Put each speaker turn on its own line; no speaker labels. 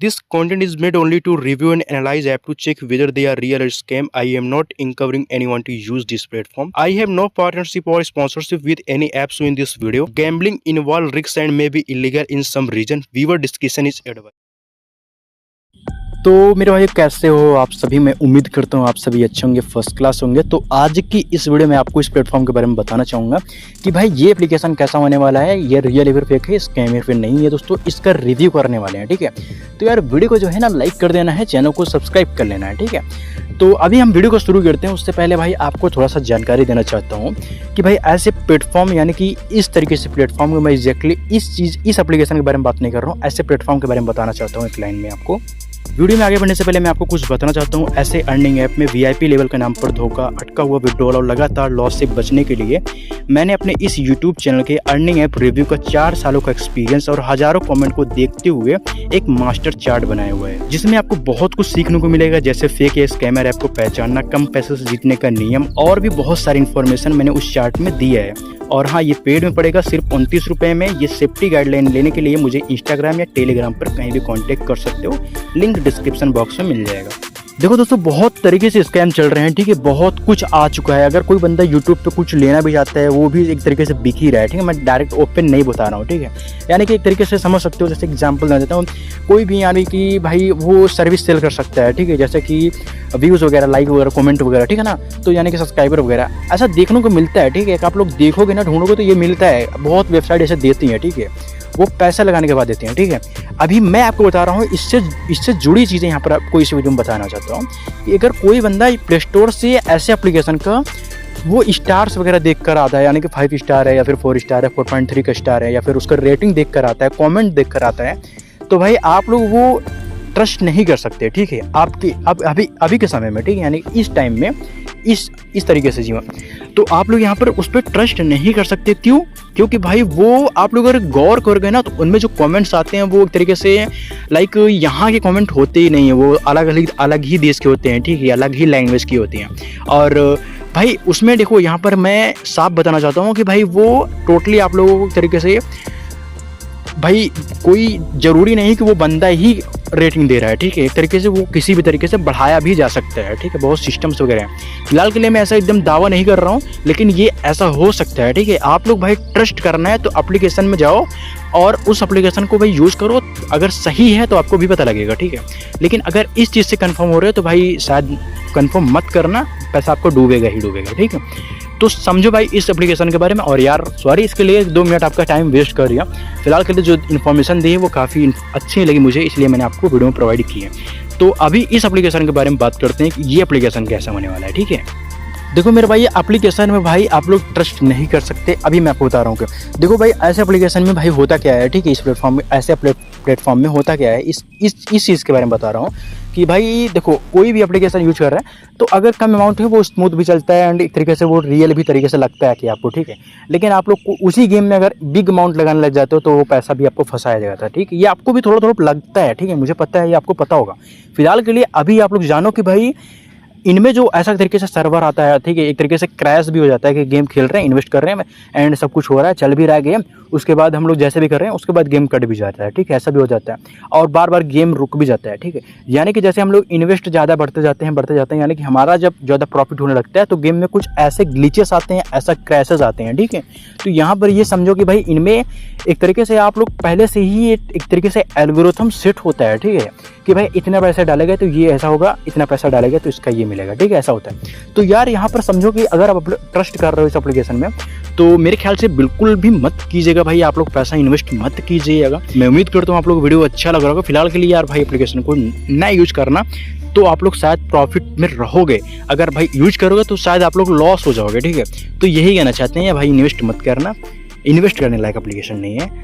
This content is made only to review and analyze app to check whether they are real or scam. I am not encouraging anyone to use this platform. I have no partnership or sponsorship with any apps in this video. Gambling involves risks and may be illegal in some region. Viewer discretion is advised.
तो मेरे भाई कैसे हो आप सभी। मैं उम्मीद करता हूँ आप सभी अच्छे होंगे, फर्स्ट क्लास होंगे। तो आज की इस वीडियो में आपको इस प्लेटफॉर्म के बारे में बताना चाहूँगा कि भाई ये एप्लीकेशन कैसा होने वाला है, ये रियल फिर फेक है, स्कैम है फिर नहीं है। दोस्तों इसका रिव्यू करने वाले हैं, ठीक है। तो यार वीडियो को जो है ना लाइक कर देना है, चैनल को सब्सक्राइब कर लेना है, ठीक है। तो अभी हम वीडियो को शुरू करते हैं। उससे पहले भाई आपको थोड़ा सा जानकारी देना चाहता हूँ कि भाई ऐसे प्लेटफॉर्म यानी कि इस तरीके से प्लेटफॉर्म में मैं एग्जैक्टली इस एप्लीकेशन के बारे में बात नहीं कर रहा हूँ, ऐसे प्लेटफॉर्म के बारे में बताना चाहता हूँ एक लाइन में आपको। वीडियो में आगे बढ़ने से पहले मैं आपको कुछ बताना चाहता हूँ। ऐसे अर्निंग ऐप में वीआईपी लेवल के नाम पर धोखा, अटका हुआ विड्रॉल और लगातार लॉस से बचने के लिए मैंने अपने इस यूट्यूब चैनल के अर्निंग ऐप रिव्यू का 4 सालों का एक्सपीरियंस और हजारों कमेंट को देखते हुए एक मास्टर चार्ट बनाया हुआ है, जिसमें आपको बहुत कुछ सीखने को मिलेगा, जैसे फेक या स्कैमर ऐप को पहचानना, कम पैसे से जीतने का नियम और भी बहुत सारी इन्फॉर्मेशन मैंने उस चार्ट में दिया है। और हाँ, ये पेड में पड़ेगा सिर्फ 29 रुपये में। ये सेफ्टी गाइडलाइन लेने के लिए मुझे इंस्टाग्राम या टेलीग्राम पर कहीं भी कांटेक्ट कर सकते हो, लिंक डिस्क्रिप्शन बॉक्स में मिल जाएगा। देखो दोस्तों बहुत तरीके से स्कैम चल रहे हैं, ठीक है। बहुत कुछ आ चुका है। अगर कोई बंदा यूट्यूब पे कुछ लेना भी चाहता है वो भी एक तरीके से बिक ही रहा है, ठीक है। मैं डायरेक्ट ओपन नहीं बता रहा हूँ, ठीक है। यानी कि एक तरीके से समझ सकते हो। जैसे एग्जांपल दे देता हूँ, कोई भी यानी कि भाई वो सर्विस सेल कर सकता है, ठीक है। जैसे कि व्यूज़ वगैरह, लाइक वगैरह, कमेंट वगैरह, ठीक है ना। तो यानी कि सब्सक्राइबर वगैरह ऐसा देखने को मिलता है, ठीक है। आप लोग देखोगे ना, ढूंढोगे तो ये मिलता है। बहुत वेबसाइट ऐसे देती हैं, ठीक है। वो पैसा लगाने के बाद देते हैं, ठीक है। अभी मैं आपको बता रहा हूँ इससे जुड़ी चीज़ें यहाँ पर आपको इस वीडियो में बताना चाहता हूँ कि अगर कोई बंदा प्ले स्टोर से ऐसे एप्लीकेशन का वो स्टार्स वगैरह देख कर आता है, यानी कि 5 स्टार है या फिर 4 स्टार है, 4.3 का स्टार है, या फिर उसका रेटिंग देख कर आता है, कमेंट देख कर आता है, तो भाई आप लोग वो ट्रस्ट नहीं कर सकते, ठीक है। आपकी अभी के समय में, ठीक है, यानी इस टाइम में इस तरीके से जीवन, तो आप लोग यहाँ पर उस पर ट्रस्ट नहीं कर सकते। क्यों? क्योंकि भाई वो आप लोग अगर गौर करोगे ना तो उनमें जो कमेंट्स आते हैं वो एक तरीके से लाइक यहाँ के कमेंट होते ही नहीं है, वो अलग ही देश के होते हैं, ठीक है, अलग ही लैंग्वेज की होती हैं। और भाई उसमें देखो यहाँ पर मैं साफ बताना चाहता हूँ कि भाई वो टोटली आप लोगों को तरीके से भाई कोई ज़रूरी नहीं कि वो बंदा ही रेटिंग दे रहा है, ठीक है। एक तरीके से वो किसी भी तरीके से बढ़ाया भी जा सकता है, ठीक है। बहुत सिस्टम्स वगैरह हैं। फिलहाल के लिए मैं ऐसा एकदम दावा नहीं कर रहा हूँ, लेकिन ये ऐसा हो सकता है, ठीक है। आप लोग भाई ट्रस्ट करना है तो एप्लीकेशन में जाओ और उस एप्लीकेशन को भाई यूज़ करो। अगर सही है तो आपको भी पता लगेगा, ठीक है। लेकिन अगर इस चीज़ से कंफर्म हो रहे हो तो भाई शायद कंफर्म मत करना, पैसा आपको डूबेगा ही डूबेगा, ठीक है। तो समझो भाई इस एप्लीकेशन के बारे में। और यार सॉरी इसके लिए 2 मिनट आपका टाइम वेस्ट कर दिया। फिलहाल के लिए जो इन्फॉर्मेशन दी है वो काफ़ी अच्छी लगी मुझे, इसलिए मैंने आपको वीडियो में प्रोवाइड की है। तो अभी इस एप्लीकेशन के बारे में बात करते हैं कि ये एप्लीकेशन कैसा होने वाला है, ठीक है। देखो मेरे भाई एप्लीकेशन में भाई आप लोग ट्रस्ट नहीं कर सकते। अभी मैं आपको बता रहा हूँ कि देखो भाई ऐसे एप्लीकेशन में भाई होता क्या है, ठीक है। इस प्लेटफॉर्म में ऐसे प्लेटफॉर्म में होता क्या है, इस चीज़ के बारे में बता रहा हूँ कि भाई देखो कोई भी एप्लीकेशन यूज कर रहा है तो अगर कम अमाउंट है वो स्मूथ भी चलता है एंड एक तरीके से वो रियल भी तरीके से लगता है कि आपको, ठीक है। लेकिन आप लोग उसी गेम में अगर बिग अमाउंट लगाने लग जाते हो तो वो पैसा भी आपको फंसाया जाता है, ठीक है। ये आपको भी थोड़ा थोड़ा लगता है, ठीक है, मुझे पता है, ये आपको पता होगा। फिलहाल के लिए अभी आप लोग जानो कि भाई इनमें जो ऐसा तरीके से सर्वर आता है, ठीक है, एक तरीके से क्रैश भी हो जाता है कि गेम खेल रहे हैं, इन्वेस्ट कर रहे हैं एंड सब कुछ हो रहा है, चल भी रहा है गेम, उसके बाद हम लोग जैसे भी कर रहे हैं उसके बाद गेम कट भी जाता है, ठीक है, ऐसा भी हो जाता है। और बार बार गेम रुक भी जाता है, ठीक है। यानी कि जैसे हम लोग इन्वेस्ट ज़्यादा बढ़ते जाते हैं, यानी कि हमारा जब ज़्यादा प्रॉफिट होने लगता है तो गेम में कुछ ऐसे ग्लिचेस आते हैं, ऐसा क्रैशेस आते हैं, ठीक है। तो यहाँ पर ये समझो कि भाई इनमें एक तरीके से आप लोग पहले से ही एक तरीके से एल्गोरिथम सेट होता है, ठीक है, कि भाई इतना पैसा डालेगा तो ये ऐसा होगा, इतना पैसा डालेगा तो इसका ये मिलेगा, ठीक है, ऐसा होता है। तो यार यहाँ पर समझो कि अगर आप ट्रस्ट कर रहे हो इस एप्लीकेशन में तो मेरे ख्याल से बिल्कुल भी मत कीजिएगा भाई, आप लोग पैसा इन्वेस्ट मत कीजिएगा। मैं उम्मीद करता हूँ आप लोग वीडियो अच्छा लग रहा होगा। फिलहाल के लिए यार भाई एप्लीकेशन को ना यूज करना, तो आप लोग शायद प्रॉफिट में रहोगे। अगर भाई यूज करोगे तो शायद आप लोग लॉस हो जाओगे, ठीक है। तो यही कहना चाहते हैं भाई, इन्वेस्ट मत करना, इन्वेस्ट करने लायक एप्लीकेशन नहीं है।